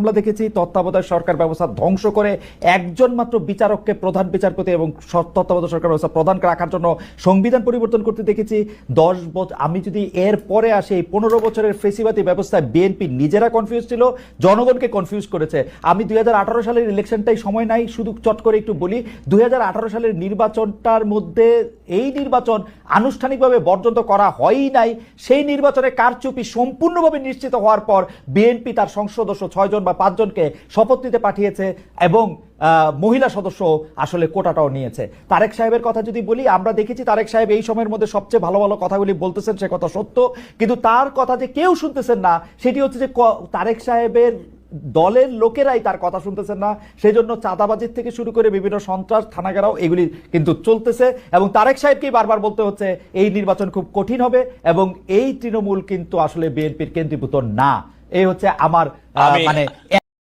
আমরা দেখেছি তত্ত্বাবধায়ক সরকার ব্যবস্থা ধ্বংস করে একজন মাত্র বিচারককে প্রধান বিচারপতি এবং তত্ত্বাবধায়ক সরকার ব্যবস্থা প্রধান রাখার জন্য সংবিধান পরিবর্তন করতে দেখেছি 10 বছর। আমি যদি এর পরে আসি, এই 15 বছরের ফেসিবাদী ব্যবস্থায় বিএনপি নিজেরা কনফিউজ ছিল, জনগণকে কনফিউজ করেছে। আমি 2018 সালের ইলেকশনটাই সময় নাই, শুধু চট করে একটু বলি। 2018 সালের নির্বাচনটার মধ্যে এই নির্বাচন আনুষ্ঠানিকভাবে বর্জন করা হয়ই নাই। সেই নির্বাচনে কারচুপি সম্পূর্ণভাবে নিশ্চিত হওয়ার পর বিএনপি তার সংসদ সদস্য 6 জন বা 5 জনকে শপথ নিতে পাঠিয়েছে এবং মহিলা সদস্য আসলে কোটাটাও নিয়েছে। তারেক সাহেবের কথা যদি বলি, আমরা দেখেছি তারেক সাহেব এই সময়ের মধ্যে সবচেয়ে ভালো ভালো কথাগুলি বলতেছেন, সে কথা সত্য, কিন্তু তার কথা যে কেউ শুনতেছেন না সেটি হচ্ছে যে তারেক সাহেবের দলের লোকেরাই তার কথা শুনতেছেন না। সেই জন্য চাঁদাবাজির থেকে শুরু করে বিভিন্ন সন্ত্রাস, থানাঘেরাও এগুলি কিন্তু চলতেছে এবং তারেক সাহেবকেই বারবার বলতে হচ্ছে এই নির্বাচন খুব কঠিন হবে এবং এই তৃণমূল কিন্তু আসলে বিএনপির কেন্দ্রীভূত না। এই হচ্ছে আমার মানে